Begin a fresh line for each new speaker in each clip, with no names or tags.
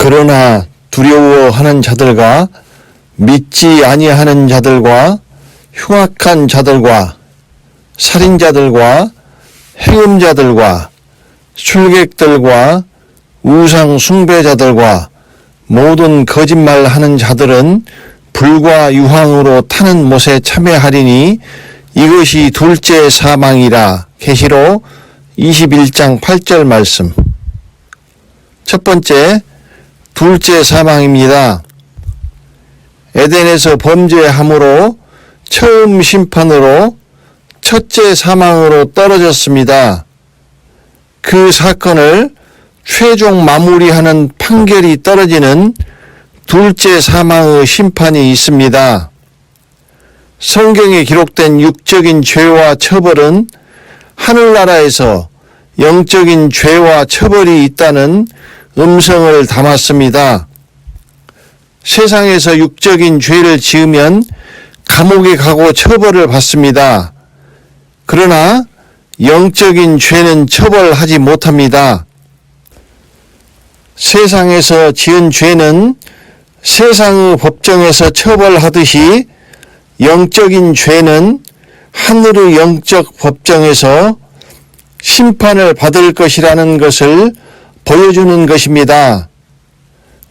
그러나 두려워하는 자들과 믿지 아니하는 자들과 흉악한 자들과 살인자들과 행음자들과 술객들과 우상 숭배자들과 모든 거짓말하는 자들은 불과 유황으로 타는 못에 참여하리니 이것이 둘째 사망이라. 계시록 21장 8절 말씀. 첫 번째, 둘째 사망입니다. 에덴에서 범죄함으로 처음 심판으로 첫째 사망으로 떨어졌습니다. 그 사건을 최종 마무리하는 판결이 떨어지는 둘째 사망의 심판이 있습니다. 성경에 기록된 육적인 죄와 처벌은 하늘나라에서 영적인 죄와 처벌이 있다는 음성을 담았습니다. 세상에서 육적인 죄를 지으면 감옥에 가고 처벌을 받습니다. 그러나 영적인 죄는 처벌하지 못합니다. 세상에서 지은 죄는 세상의 법정에서 처벌하듯이 영적인 죄는 하늘의 영적 법정에서 심판을 받을 것이라는 것을 보여주는 것입니다.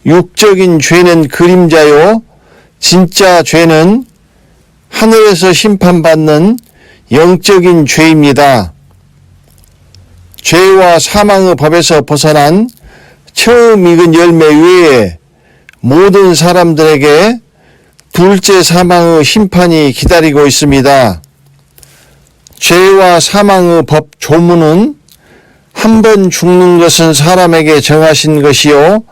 육적인 죄는 그림자요, 진짜 죄는 하늘에서 심판받는 영적인 죄입니다. 죄와 사망의 법에서 벗어난 처음 익은 열매 외에 모든 사람들에게 둘째 사망의 심판이 기다리고 있습니다. 죄와 사망의 법 조문은 한 번 죽는 것은 사람에게 정하신 것이요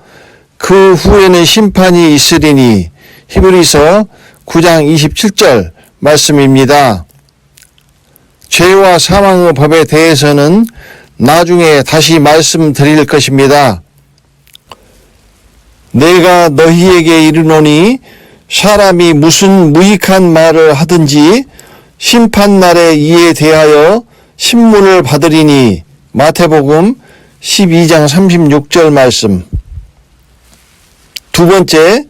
그 후에는 심판이 있으리니. 히브리서 9장 27절 말씀입니다. 죄와 사망의 법에 대해서는 나중에 다시 말씀드릴 것입니다. 내가 너희에게 이르노니 사람이 무슨 무익한 말을 하든지 심판날에 이에 대하여 신문을 받으리니. 마태복음 12장 36절 말씀. 두 번째,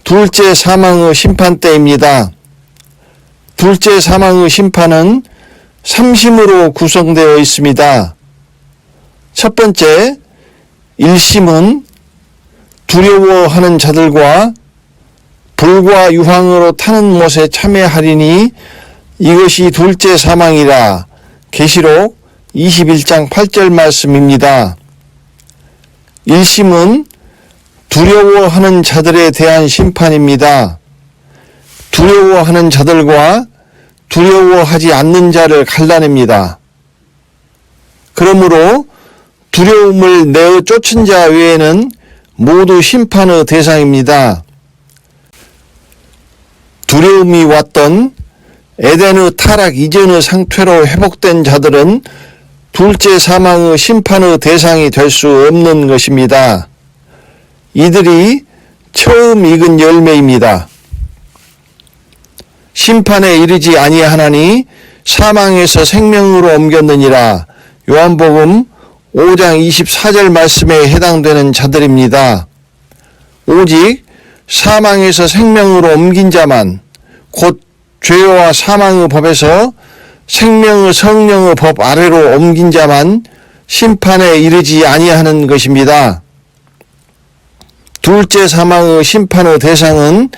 둘째 사망의 심판 때입니다. 둘째 사망의 심판은 3심으로 구성되어 있습니다. 첫 번째, 1심은 두려워하는 자들과 불과 유황으로 타는 못에 참여하리니 이것이 둘째 사망이라. 계시록 21장 8절 말씀입니다. 1심은 두려워하는 자들에 대한 심판입니다. 두려워하는 자들과 두려워하지 않는 자를 갈라냅니다. 그러므로 두려움을 내어 쫓은 자 외에는 모두 심판의 대상입니다. 두려움이 왔던 에덴의 타락 이전의 상태로 회복된 자들은 둘째 사망의 심판의 대상이 될 수 없는 것입니다. 이들이 처음 익은 열매입니다. 심판에 이르지 아니하나니 사망에서 생명으로 옮겼느니라. 요한복음 5장 24절 말씀에 해당되는 자들입니다. 오직 사망에서 생명으로 옮긴 자만, 곧 죄와 사망의 법에서 생명의 성령의 법 아래로 옮긴 자만 심판에 이르지 아니하는 것입니다. 둘째 사망의 심판의 대상은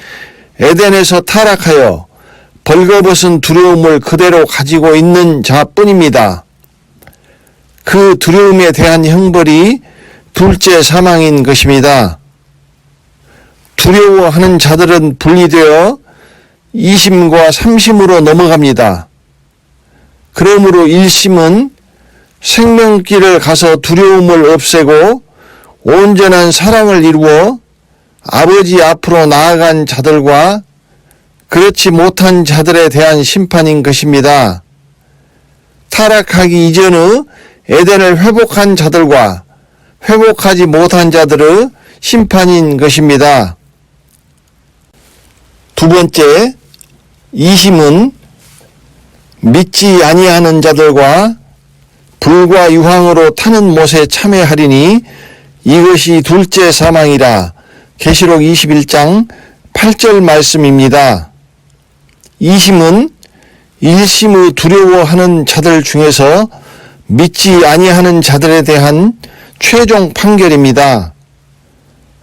에덴에서 타락하여 벌거벗은 두려움을 그대로 가지고 있는 자뿐입니다. 그 두려움에 대한 형벌이 둘째 사망인 것입니다. 두려워하는 자들은 분리되어 2심과 3심으로 넘어갑니다. 그러므로 1심은 생명길을 가서 두려움을 없애고 온전한 사랑을 이루어 아버지 앞으로 나아간 자들과 그렇지 못한 자들에 대한 심판인 것입니다. 타락하기 이전의 에덴을 회복한 자들과 회복하지 못한 자들의 심판인 것입니다. 두 번째, 2심은 믿지 아니하는 자들과 불과 유황으로 타는 못에 참여하리니 이것이 둘째 사망이라. 계시록 21장 8절 말씀입니다. 이심은 일심의 두려워하는 자들 중에서 믿지 아니하는 자들에 대한 최종 판결입니다.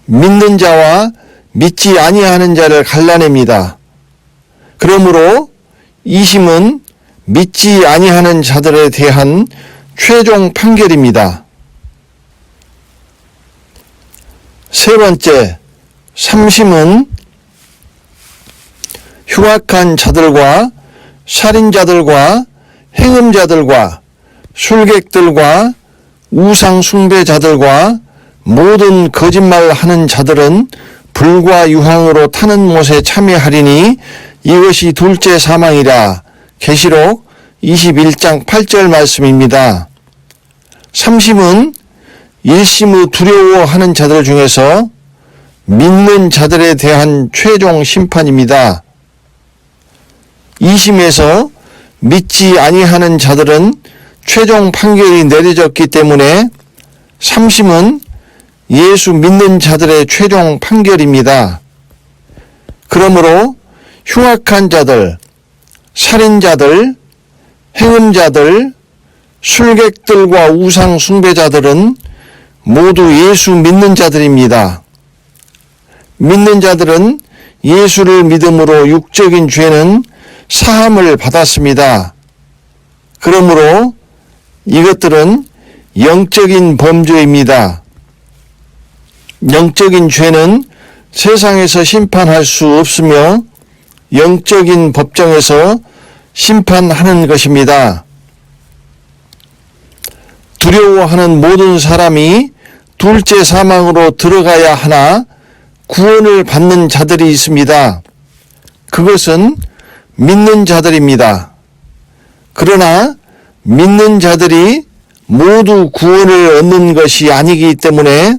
믿는 자와 믿지 아니하는 자를 갈라냅니다. 그러므로 이심은 믿지 아니하는 자들에 대한 최종 판결입니다. 세 번째, 삼심은 흉악한 자들과 살인자들과 행음자들과 술객들과 우상 숭배자들과 모든 거짓말하는 자들은 불과 유황으로 타는 못에 참여하리니 이것이 둘째 사망이라. 계시록 21장 8절 말씀입니다. 삼심은 일심의 두려워하는 자들 중에서 믿는 자들에 대한 최종 심판입니다. 이심에서 믿지 아니하는 자들은 최종 판결이 내려졌기 때문에 삼심은 예수 믿는 자들의 최종 판결입니다. 그러므로 흉악한 자들, 살인자들, 행음자들, 술객들과 우상 숭배자들은 모두 예수 믿는 자들입니다. 믿는 자들은 예수를 믿음으로 육적인 죄는 사함을 받았습니다. 그러므로 이것들은 영적인 범죄입니다. 영적인 죄는 세상에서 심판할 수 없으며 영적인 법정에서 심판하는 것입니다. 두려워하는 모든 사람이 둘째 사망으로 들어가야 하나 구원을 받는 자들이 있습니다. 그것은 믿는 자들입니다. 그러나 믿는 자들이 모두 구원을 얻는 것이 아니기 때문에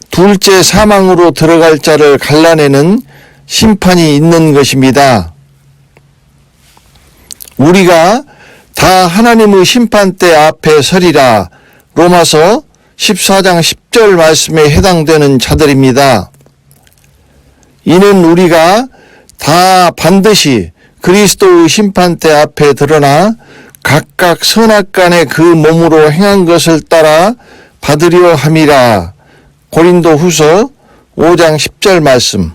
둘째 사망으로 들어갈 자를 갈라내는 심판이 있는 것입니다. 우리가 다 하나님의 심판대 앞에 서리라. 로마서 14장 10절 말씀에 해당되는 자들입니다. 이는 우리가 다 반드시 그리스도의 심판대 앞에 드러나 각각 선악간에 그 몸으로 행한 것을 따라 받으려 함이라. 고린도후서 5장 10절 말씀.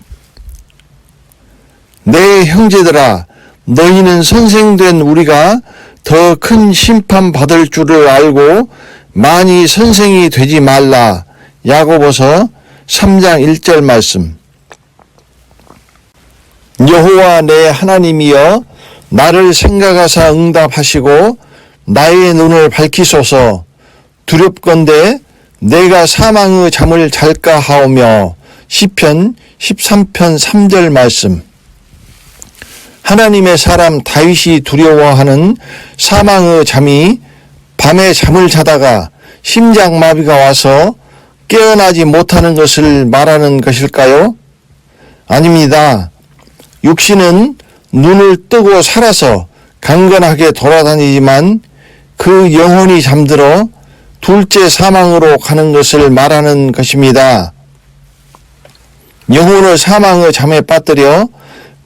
내 형제들아, 너희는 선생된 우리가 더 큰 심판 받을 줄을 알고 많이 선생이 되지 말라. 야고보서 3장 1절 말씀. 여호와 내 하나님이여, 나를 생각하사 응답하시고 나의 눈을 밝히소서. 두렵건대 내가 사망의 잠을 잘까 하오며. 시편 13편 3절 말씀. 하나님의 사람 다윗이 두려워하는 사망의 잠이 밤에 잠을 자다가 심장마비가 와서 깨어나지 못하는 것을 말하는 것일까요? 아닙니다. 육신은 눈을 뜨고 살아서 강건하게 돌아다니지만 그 영혼이 잠들어 둘째 사망으로 가는 것을 말하는 것입니다. 영혼을 사망의 잠에 빠뜨려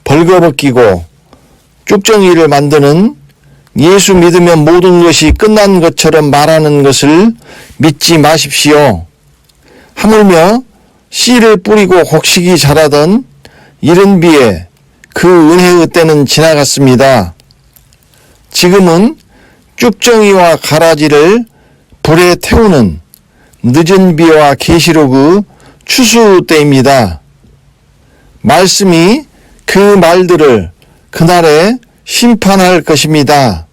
벌거벗기고 쭉정이를 만드는 예수 믿으면 모든 것이 끝난 것처럼 말하는 것을 믿지 마십시오. 하물며 씨를 뿌리고 곡식이 자라던 이른 비에 그 은혜의 때는 지나갔습니다. 지금은 쭉정이와 가라지를 불에 태우는 늦은 비와 계시록의 추수 때입니다. 말씀이 그 말들을 그날에 심판할 것입니다.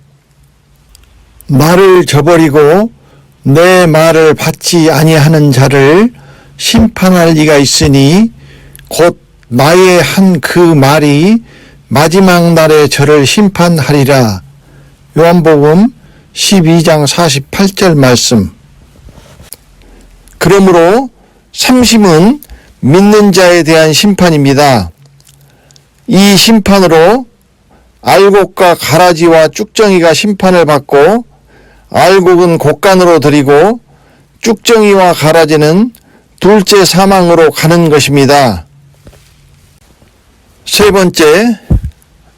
나를 저버리고 내 말을 받지 아니하는 자를 심판할 이가 있으니 곧 나의 한 그 말이 마지막 날에 저를 심판하리라. 요한복음 12장 48절 말씀. 그러므로 삼심은 믿는 자에 대한 심판입니다. 이 심판으로 알곡과 가라지와 쭉정이가 심판을 받고 알곡은 곡간으로 들이고 쭉정이와 가라지는 둘째 사망으로 가는 것입니다. 세 번째,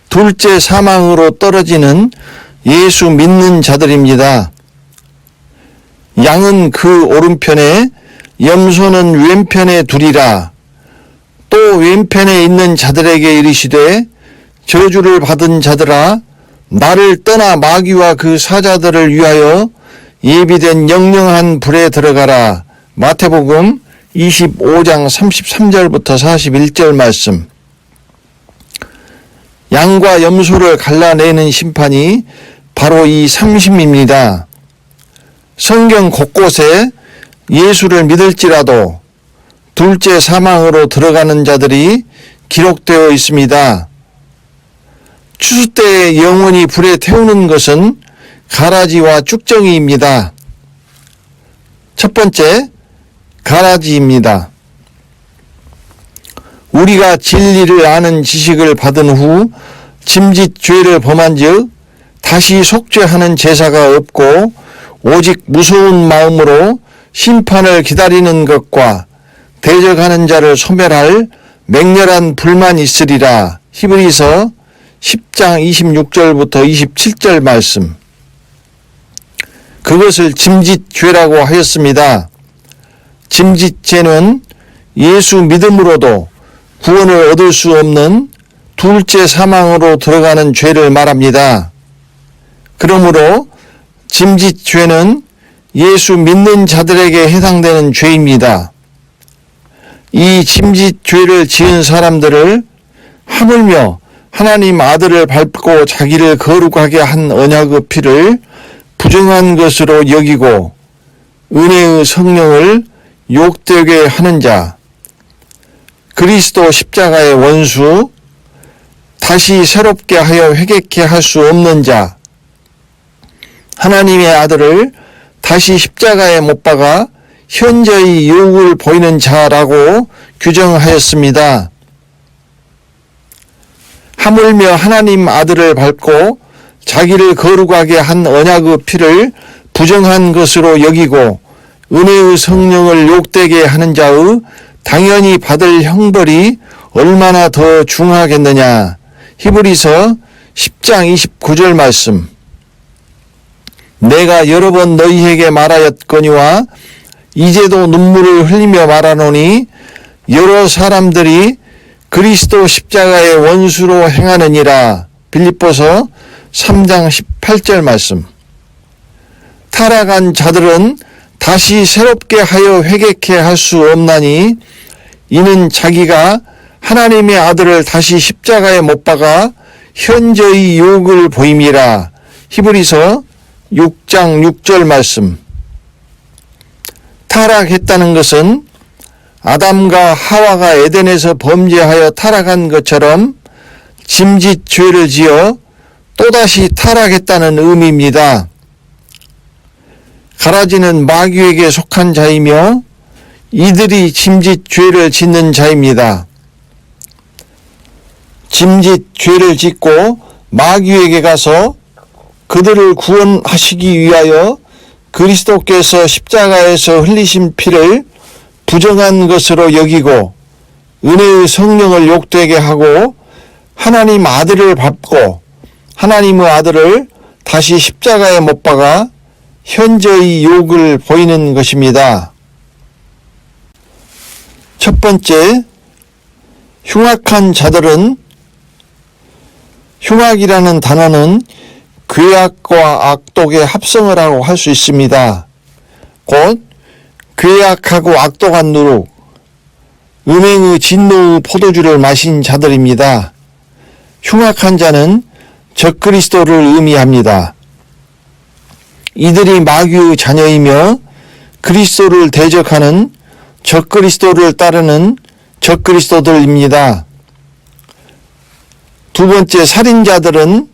둘째 사망으로 떨어지는 예수 믿는 자들입니다. 양은 그 오른편에 염소는 왼편에 두리라. 또 왼편에 있는 자들에게 이르시되 저주를 받은 자들아 나를 떠나 마귀와 그 사자들을 위하여 예비된 영영한 불에 들어가라. 마태복음 25장 33절부터 41절 말씀. 양과 염소를 갈라내는 심판이 바로 이 삼심입니다. 성경 곳곳에 예수를 믿을지라도 둘째 사망으로 들어가는 자들이 기록되어 있습니다. 추수 때에 영원히 불에 태우는 것은 가라지와 쭉정이입니다. 첫 번째, 가라지입니다. 우리가 진리를 아는 지식을 받은 후 짐짓 죄를 범한 즉 다시 속죄하는 제사가 없고 오직 무서운 마음으로 심판을 기다리는 것과 대적하는 자를 소멸할 맹렬한 불만 있으리라. 히브리서 10장 26절부터 27절 말씀. 그것을 짐짓죄라고 하였습니다. 짐짓죄는 예수 믿음으로도 구원을 얻을 수 없는 둘째 사망으로 들어가는 죄를 말합니다. 그러므로 짐짓죄는 예수 믿는 자들에게 해당되는 죄입니다. 이 짐짓죄를 지은 사람들을 하물며 하나님 아들을 밟고 자기를 거룩하게 한 언약의 피를 부정한 것으로 여기고 은혜의 성령을 욕되게 하는 자, 그리스도 십자가의 원수, 다시 새롭게 하여 회개케 할 수 없는 자, 하나님의 아들을 다시 십자가에 못 박아 현저히 욕을 보이는 자라고 규정하였습니다. 하물며 하나님 아들을 밟고 자기를 거룩하게 한 언약의 피를 부정한 것으로 여기고 은혜의 성령을 욕되게 하는 자의 당연히 받을 형벌이 얼마나 더 중하겠느냐. 히브리서 10장 29절 말씀. 내가 여러 번 너희에게 말하였거니와 이제도 눈물을 흘리며 말하노니 여러 사람들이 그리스도 십자가의 원수로 행하느니라. 빌립보서 3장 18절 말씀. 타락한 자들은 다시 새롭게 하여 회개케 할 수 없나니 이는 자기가 하나님의 아들을 다시 십자가에 못 박아 현저히 욕을 보임이라. 히브리서 6장 6절 말씀. 타락했다는 것은 아담과 하와가 에덴에서 범죄하여 타락한 것처럼 짐짓 죄를 지어 또다시 타락했다는 의미입니다. 가라지는 마귀에게 속한 자이며 이들이 짐짓 죄를 짓는 자입니다. 짐짓 죄를 짓고 마귀에게 가서 그들을 구원하시기 위하여 그리스도께서 십자가에서 흘리신 피를 부정한 것으로 여기고 은혜의 성령을 욕되게 하고 하나님 아들을 밟고 하나님의 아들을 다시 십자가에 못 박아 현저히 욕을 보이는 것입니다. 첫 번째, 흉악한 자들은, 흉악이라는 단어는 괴악과 악독의 합성을 하고 할 수 있습니다. 곧 괴악하고 악독한 누룩, 음행의 진노의 포도주를 마신 자들입니다. 흉악한 자는 적그리스도를 의미합니다. 이들이 마귀의 자녀이며 그리스도를 대적하는 적그리스도를 따르는 적그리스도들입니다. 두 번째, 살인자들은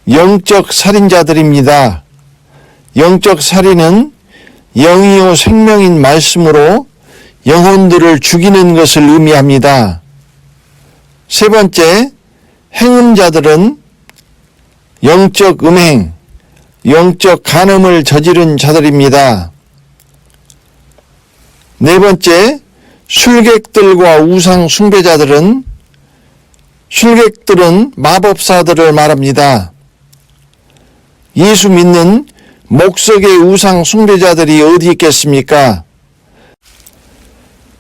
영적 살인자들입니다. 영적 살인은 영이요 생명인 말씀으로 영혼들을 죽이는 것을 의미합니다. 세 번째, 행음자들은 영적 음행, 영적 간음을 저지른 자들입니다. 네 번째, 술객들과 우상 숭배자들은 마법사들을 말합니다. 예수 믿는 목석의 우상 숭배자들이 어디 있겠습니까?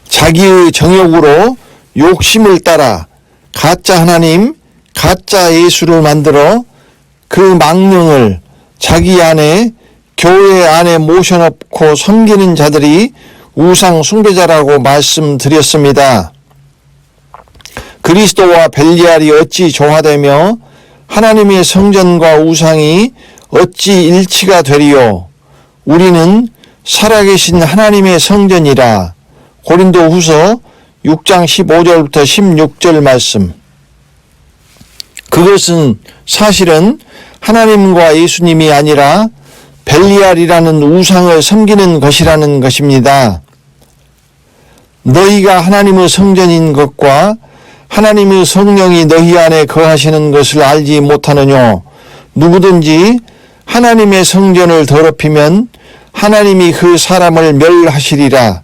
자기의 정욕으로 욕심을 따라 가짜 하나님, 가짜 예수를 만들어 그 망령을 자기 안에, 교회 안에 모셔놓고 섬기는 자들이 우상 숭배자라고 말씀드렸습니다. 그리스도와 벨리알이 어찌 조화되며 하나님의 성전과 우상이 어찌 일치가 되리요? 우리는 살아계신 하나님의 성전이라. 고린도후서 6장 15절부터 16절 말씀. 그것은 사실은 하나님과 예수님이 아니라 벨리알이라는 우상을 섬기는 것이라는 것입니다. 너희가 하나님의 성전인 것과 하나님의 성령이 너희 안에 거하시는 것을 알지 못하느뇨? 누구든지 하나님의 성전을 더럽히면 하나님이 그 사람을 멸하시리라.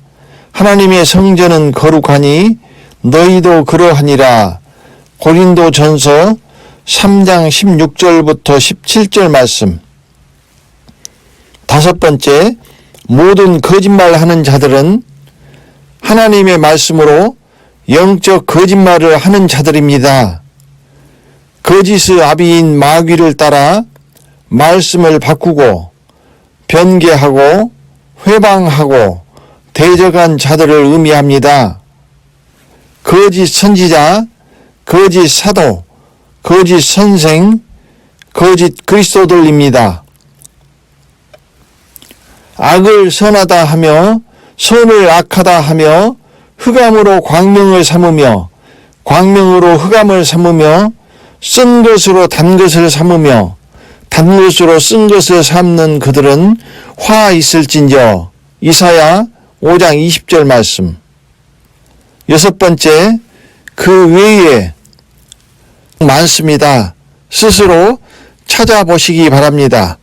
하나님의 성전은 거룩하니 너희도 그러하니라. 고린도전서 3장 16절부터 17절 말씀. 다섯 번째, 모든 거짓말하는 자들은 하나님의 말씀으로 영적 거짓말을 하는 자들입니다. 거짓의 아비인 마귀를 따라 말씀을 바꾸고 변개하고 회방하고 대적한 자들을 의미합니다. 거짓 선지자, 거짓 사도, 거짓 선생, 거짓 그리스도들입니다. 악을 선하다 하며 선을 악하다 하며 흑암으로 광명을 삼으며 광명으로 흑암을 삼으며 쓴 것으로 단 것을 삼으며 단 것으로 쓴 것을 삼는 그들은 화 있을진저. 이사야 5장 20절 말씀. 여섯 번째, 그 외에 많습니다. 스스로 찾아보시기 바랍니다.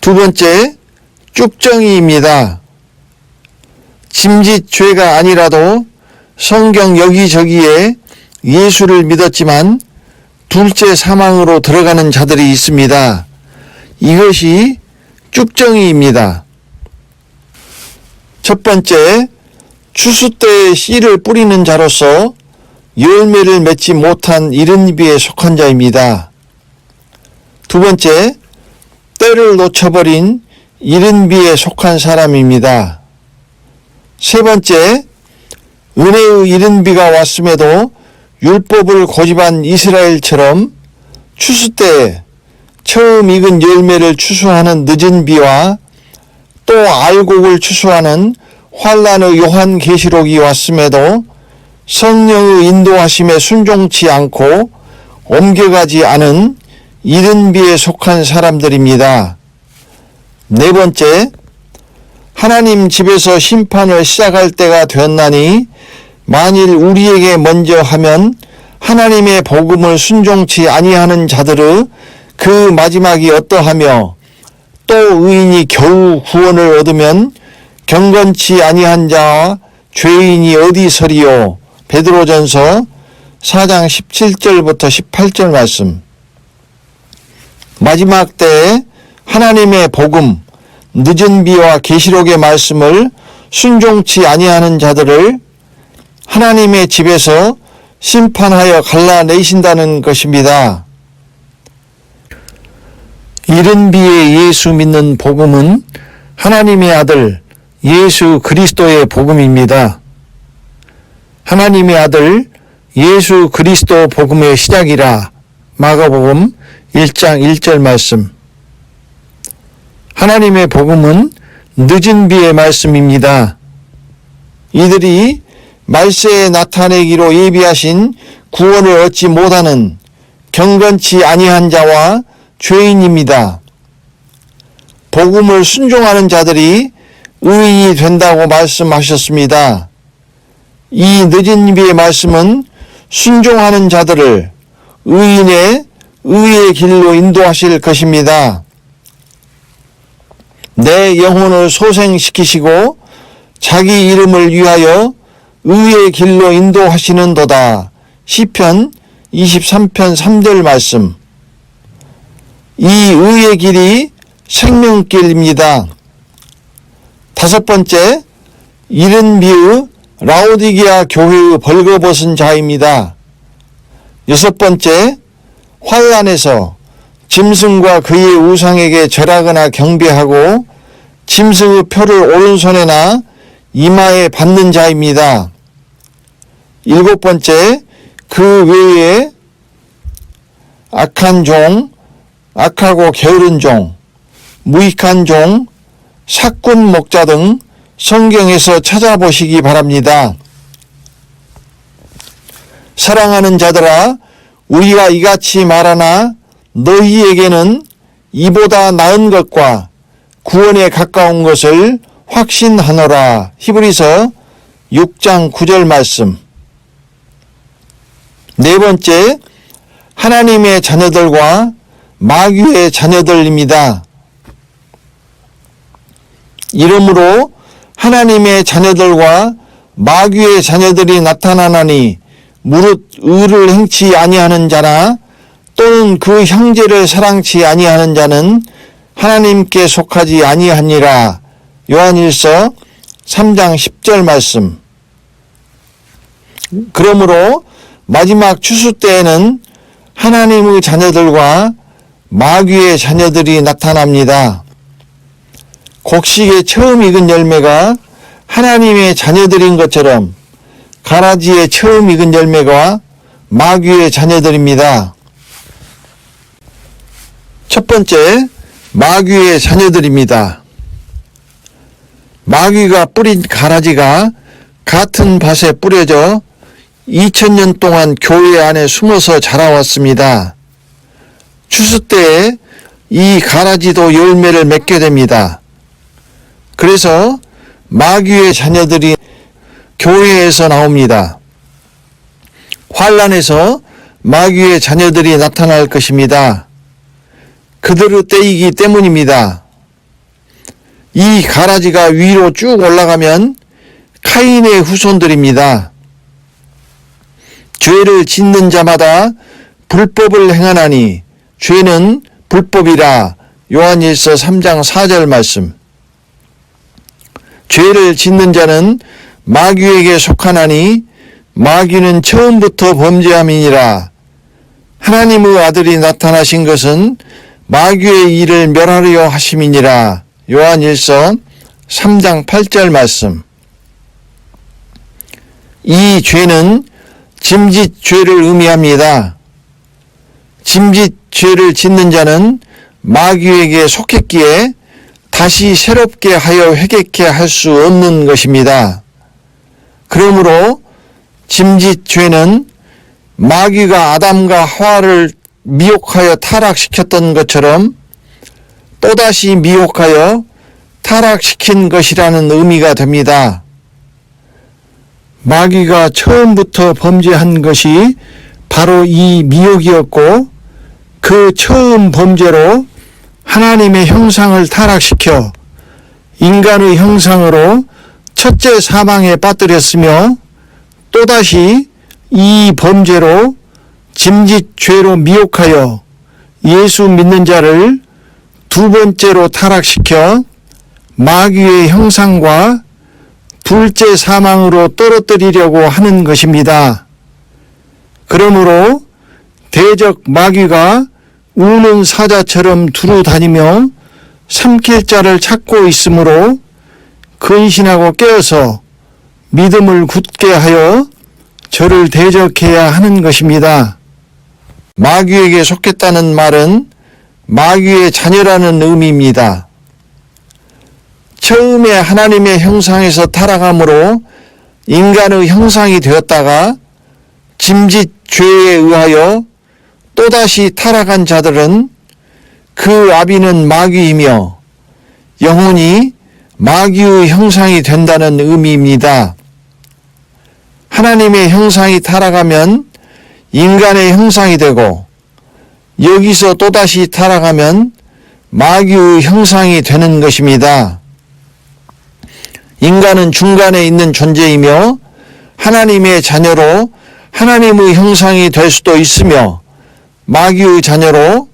두 번째, 쭉정이입니다. 짐짓 죄가 아니라도 성경 여기저기에 예수를 믿었지만 둘째 사망으로 들어가는 자들이 있습니다. 이것이 쭉정이입니다. 첫 번째, 추수 때에 씨를 뿌리는 자로서 열매를 맺지 못한 이른 비에 속한 자입니다. 두 번째, 때를 놓쳐버린 이른 비에 속한 사람입니다. 세 번째, 은혜의 이른 비가 왔음에도 율법을 고집한 이스라엘처럼 추수 때에 처음 익은 열매를 추수하는 늦은 비와 또 알곡을 추수하는 환란의 요한계시록이 왔음에도 성령의 인도하심에 순종치 않고 옮겨가지 않은 이른 비에 속한 사람들입니다. 네 번째, 하나님 집에서 심판을 시작할 때가 되었나니 만일 우리에게 먼저 하면 하나님의 복음을 순종치 아니하는 자들의 그 마지막이 어떠하며 또 의인이 겨우 구원을 얻으면 경건치 아니한 자와 죄인이 어디 서리요? 베드로전서 4장 17절부터 18절 말씀. 마지막 때에 하나님의 복음, 늦은 비와 계시록의 말씀을 순종치 아니하는 자들을 하나님의 집에서 심판하여 갈라내신다는 것입니다. 이른 비에 예수 믿는 복음은 하나님의 아들 예수 그리스도의 복음입니다. 하나님의 아들 예수 그리스도 복음의 시작이라. 마가복음 1장 1절 말씀. 하나님의 복음은 늦은 비의 말씀입니다. 이들이 말세에 나타내기로 예비하신 구원을 얻지 못하는 경건치 아니한 자와 죄인입니다. 복음을 순종하는 자들이 의인이 된다고 말씀하셨습니다. 이 늦은 비의 말씀은 순종하는 자들을 의인의 의의 길로 인도하실 것입니다. 내 영혼을 소생시키시고 자기 이름을 위하여 의의 길로 인도하시는도다. 시편 23편 3절 말씀. 이 의의 길이 생명길입니다. 다섯 번째, 이른 미의 라오디게아 교회의 벌거벗은 자입니다. 여섯 번째, 환난에서 짐승과 그의 우상에게 절하거나 경배하고 짐승의 표를 오른손에나 이마에 받는 자입니다. 일곱 번째, 그 외에 악한 종, 악하고 게으른 종, 무익한 종, 사꾼 목자 등 성경에서 찾아보시기 바랍니다. 사랑하는 자들아, 우리가 이같이 말하나 너희에게는 이보다 나은 것과 구원에 가까운 것을 확신하노라. 히브리서 6장 9절 말씀. 네 번째, 하나님의 자녀들과 마귀의 자녀들입니다. 이러므로 하나님의 자녀들과 마귀의 자녀들이 나타나나니 무릇 의를 행치 아니하는 자나 또는 그 형제를 사랑치 아니하는 자는 하나님께 속하지 아니하니라. 요한일서 3장 10절 말씀. 그러므로 마지막 추수 때에는 하나님의 자녀들과 마귀의 자녀들이 나타납니다. 곡식의 처음 익은 열매가 하나님의 자녀들인 것처럼 가라지의 처음 익은 열매가 마귀의 자녀들입니다. 첫 번째, 마귀의 자녀들입니다. 마귀가 뿌린 가라지가 같은 밭에 뿌려져 2000년 동안 교회 안에 숨어서 자라왔습니다. 추수 때에 이 가라지도 열매를 맺게 됩니다. 그래서 마귀의 자녀들이 교회에서 나옵니다. 환난에서 마귀의 자녀들이 나타날 것입니다. 그들의 때이기 때문입니다. 이 가라지가 위로 쭉 올라가면 카인의 후손들입니다. 죄를 짓는 자마다 불법을 행하나니 죄는 불법이라. 요한일서 3장 4절 말씀. 죄를 짓는 자는 마귀에게 속하나니 마귀는 처음부터 범죄함이니라. 하나님의 아들이 나타나신 것은 마귀의 일을 멸하려 하심이니라. 요한일서 3장 8절 말씀. 이 죄는 짐짓 죄를 의미합니다. 짐짓 죄를 짓는 자는 마귀에게 속했기에 다시 새롭게 하여 회개케 할 수 없는 것입니다. 그러므로 짐짓 죄는 마귀가 아담과 하와를 미혹하여 타락시켰던 것처럼 또다시 미혹하여 타락시킨 것이라는 의미가 됩니다. 마귀가 처음부터 범죄한 것이 바로 이 미혹이었고 그 처음 범죄로 하나님의 형상을 타락시켜 인간의 형상으로 첫째 사망에 빠뜨렸으며 또다시 이 범죄로 짐짓 죄로 미혹하여 예수 믿는 자를 두 번째로 타락시켜 마귀의 형상과 둘째 사망으로 떨어뜨리려고 하는 것입니다. 그러므로 대적 마귀가 우는 사자처럼 두루 다니며 삼킬 자를 찾고 있으므로 근신하고 깨어서 믿음을 굳게 하여 저를 대적해야 하는 것입니다. 마귀에게 속했다는 말은 마귀의 자녀라는 의미입니다. 처음에 하나님의 형상에서 타락함으로 인간의 형상이 되었다가 짐짓 죄에 의하여 또다시 타락한 자들은 그 아비는 마귀이며 영혼이 마귀의 형상이 된다는 의미입니다. 하나님의 형상이 타락하면 인간의 형상이 되고 여기서 또다시 타락하면 마귀의 형상이 되는 것입니다. 인간은 중간에 있는 존재이며 하나님의 자녀로 하나님의 형상이 될 수도 있으며 마귀의 자녀로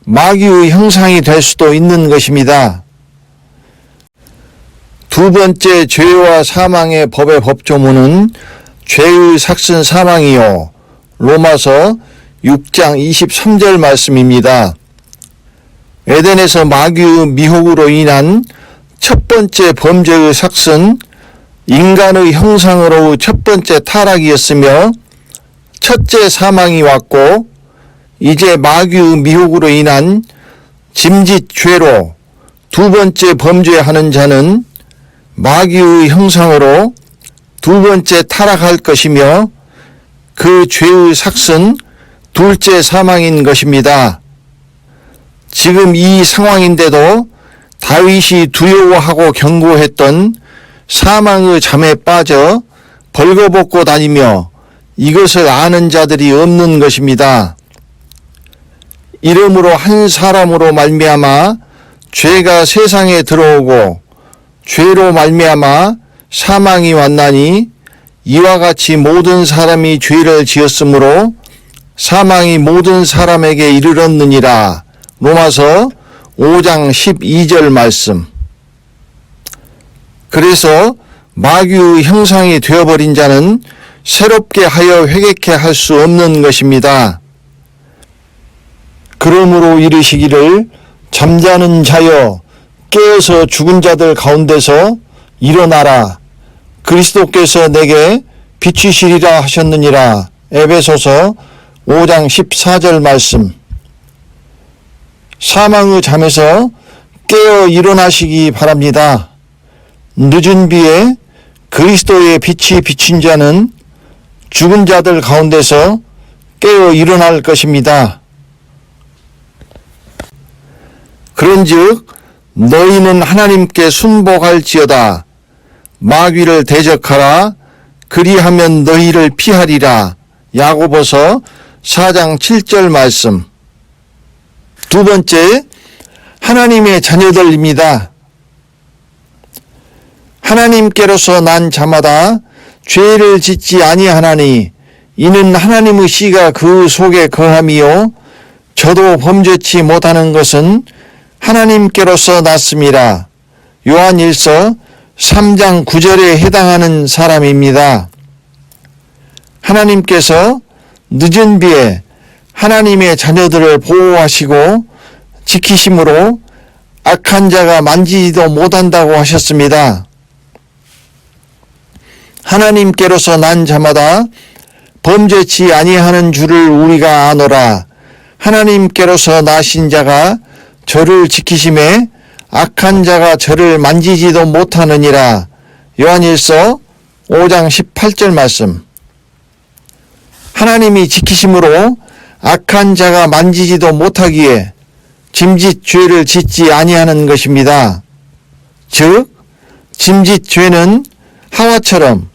마귀의 형상이 될 수도 있는 것입니다. 두 번째 죄와 사망의 법의 법조문은 죄의 삭슨 사망이요. 로마서 6장 23절 말씀입니다. 에덴에서 마귀의 미혹으로 인한 첫 번째 범죄의 삭슨, 인간의 형상으로의 첫 번째 타락이었으며 첫째 사망이 왔고 이제 마귀의 미혹으로 인한 짐짓 죄로 두 번째 범죄하는 자는 마귀의 형상으로 두 번째 타락할 것이며 그 죄의 삭슨 둘째 사망인 것입니다. 지금 이 상황인데도 다윗이 두려워하고 경고했던 사망의 잠에 빠져 벌거벗고 다니며 이것을 아는 자들이 없는 것입니다. 이러므로 한 사람으로 말미암아 죄가 세상에 들어오고 죄로 말미암아 사망이 왔나니 이와 같이 모든 사람이 죄를 지었으므로 사망이 모든 사람에게 이르렀느니라. 로마서 5장 12절 말씀. 그래서 마귀의 형상이 되어버린 자는 새롭게 하여 회개케 할 수 없는 것입니다. 그러므로 이르시기를 잠자는 자여 깨어서 죽은 자들 가운데서 일어나라. 그리스도께서 내게 비추시리라 하셨느니라. 에베소서 5장 14절 말씀. 사망의 잠에서 깨어 일어나시기 바랍니다. 늦은 비에 그리스도의 빛이 비친 자는 죽은 자들 가운데서 깨어 일어날 것입니다. 그런즉 너희는 하나님께 순복할지어다. 마귀를 대적하라. 그리하면 너희를 피하리라. 야고보서 4장 7절 말씀. 두 번째, 하나님의 자녀들입니다. 하나님께로서 난 자마다 죄를 짓지 아니하나니 이는 하나님의 씨가 그 속에 거함이요 저도 범죄치 못하는 것은 하나님께로서 났습니다. 요한일서 3장 9절에 해당하는 사람입니다. 하나님께서 늦은 비에 하나님의 자녀들을 보호하시고 지키심으로 악한 자가 만지지도 못한다고 하셨습니다. 하나님께로서 난 자마다 범죄치 아니하는 줄을 우리가 아노라. 하나님께로서 나신 자가 저를 지키심에 악한 자가 저를 만지지도 못하느니라. 요한일서 5장 18절 말씀. 하나님이 지키심으로 악한 자가 만지지도 못하기에 짐짓 죄를 짓지 아니하는 것입니다. 즉 짐짓 죄는 하와처럼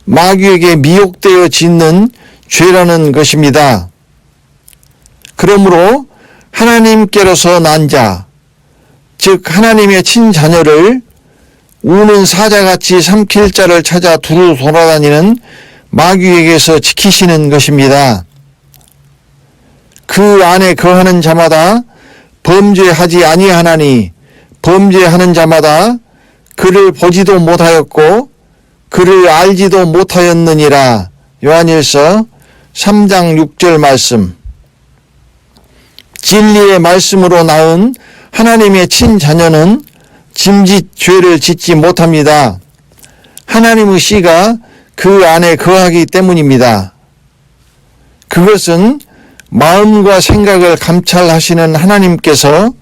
마귀에게 미혹되어 짓는 죄라는 것입니다. 그러므로 하나님께로서 난 자, 즉 하나님의 친자녀를 우는 사자같이 삼킬 자를 찾아 두루 돌아다니는 마귀에게서 지키시는 것입니다. 그 안에 거하는 자마다 범죄하지 아니하나니 범죄하는 자마다 그를 보지도 못하였고 그를 알지도 못하였느니라. 요한일서 3장 6절 말씀. 진리의 말씀으로 낳은 하나님의 친자녀는 짐짓 죄를 짓지 못합니다. 하나님의 씨가 그 안에 거하기 때문입니다. 그것은 마음과 생각을 감찰하시는 하나님께서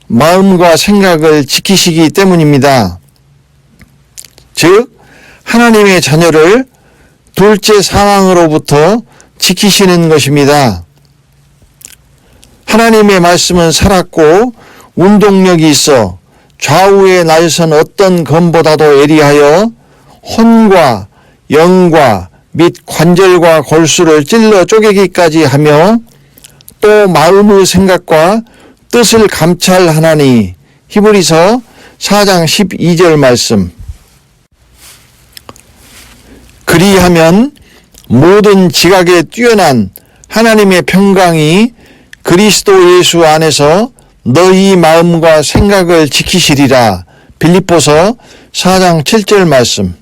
마음과 생각을 지키시기 때문입니다. 즉 하나님의 자녀를 둘째 상황으로부터 지키시는 것입니다. 하나님의 말씀은 살았고 운동력이 있어 좌우의 날선 어떤 검보다도 예리하여 혼과 영과 및 관절과 골수를 찔러 쪼개기까지 하며 또 마음의 생각과 뜻을 감찰하나니. 히브리서 4장 12절 말씀. 그리하면 모든 지각에 뛰어난 하나님의 평강이 그리스도 예수 안에서 너희 마음과 생각을 지키시리라. 빌립보서 4장 7절 말씀.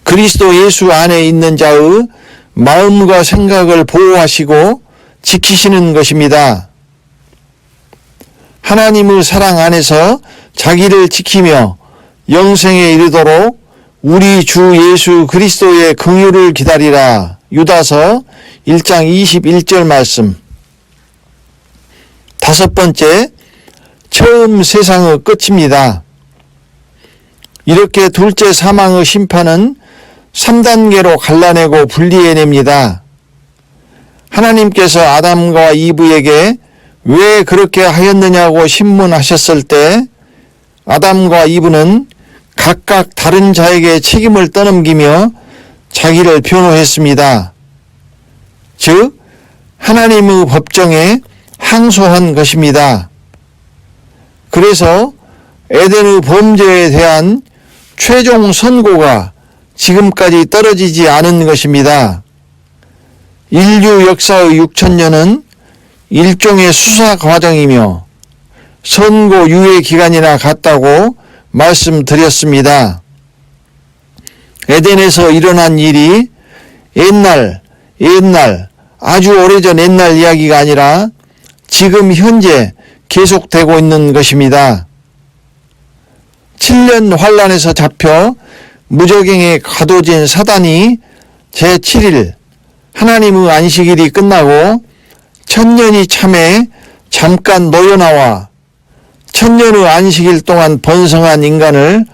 그리스도 예수 안에 있는 자의 마음과 생각을 보호하시고 지키시는 것입니다. 하나님의 사랑 안에서 자기를 지키며 영생에 이르도록 우리 주 예수 그리스도의 긍휼을 기다리라. 유다서 1장 21절 말씀. 다섯 번째, 처음 세상의 끝입니다. 이렇게 둘째 사망의 심판은 3단계로 갈라내고 분리해냅니다. 하나님께서 아담과 이브에게 왜 그렇게 하였느냐고 신문하셨을 때 아담과 이브는 각각 다른 자에게 책임을 떠넘기며 자기를 변호했습니다. 즉 하나님의 법정에 항소한 것입니다. 그래서 에덴의 범죄에 대한 최종 선고가 지금까지 떨어지지 않은 것입니다. 인류 역사의 6,000년은 일종의 수사 과정이며 선고 유예 기간이나 같다고 말씀드렸습니다. 에덴에서 일어난 일이 옛날 아주 오래전 옛날 이야기가 아니라 지금 현재 계속되고 있는 것입니다. 7년 환란에서 잡혀 무저갱에 가둬진 사단이 제7일 하나님의 안식일이 끝나고 1000년이 참에 잠깐 놓여나와 1000년의 안식일 동안 번성한 인간을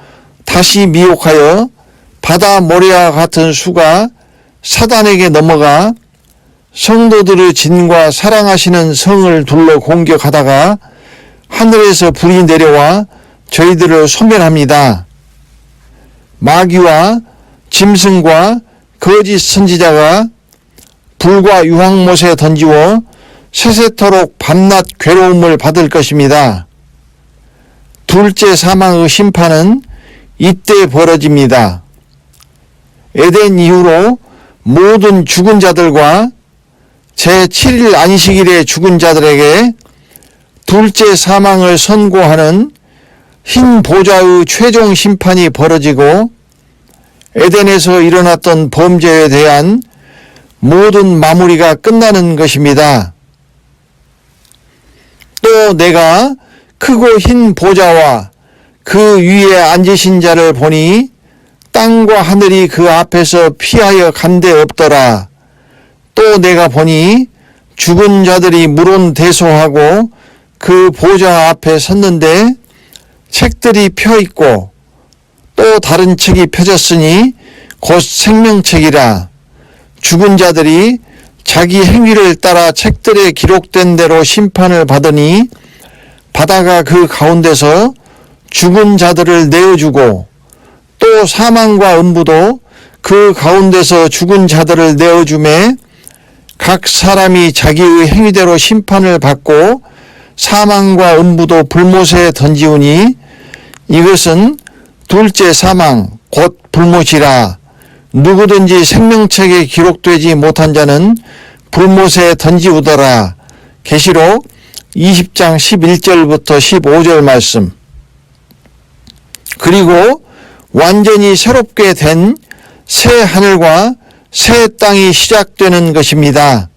다시 미혹하여 바다 모래와 같은 수가 사단에게 넘어가 성도들의 진과 사랑하시는 성을 둘러 공격하다가 하늘에서 불이 내려와 저희들을 소멸합니다. 마귀와 짐승과 거짓 선지자가 불과 유황못에 던지워 세세토록 밤낮 괴로움을 받을 것입니다. 둘째 사망의 심판은 이때 벌어집니다. 에덴 이후로 모든 죽은 자들과 제7일 안식일에 죽은 자들에게 둘째 사망을 선고하는 흰 보좌의 최종 심판이 벌어지고 에덴에서 일어났던 범죄에 대한 모든 마무리가 끝나는 것입니다. 또 내가 크고 흰 보좌와 그 위에 앉으신 자를 보니 땅과 하늘이 그 앞에서 피하여 간데 없더라. 또 내가 보니 죽은 자들이 물론대소하고 그 보좌 앞에 섰는데 책들이 펴 있고 또 다른 책이 펴졌으니 곧 생명책이라. 죽은 자들이 자기 행위를 따라 책들에 기록된 대로 심판을 받으니 바다가 그 가운데서 죽은 자들을 내어주고 또 사망과 음부도 그 가운데서 죽은 자들을 내어주매 각 사람이 자기의 행위대로 심판을 받고 사망과 음부도 불못에 던지우니 이것은 둘째 사망 곧 불못이라. 누구든지 생명책에 기록되지 못한 자는 불못에 던지우더라. 계시록 20장 11절부터 15절 말씀. 그리고 완전히 새롭게 된 새 하늘과 새 땅이 시작되는 것입니다.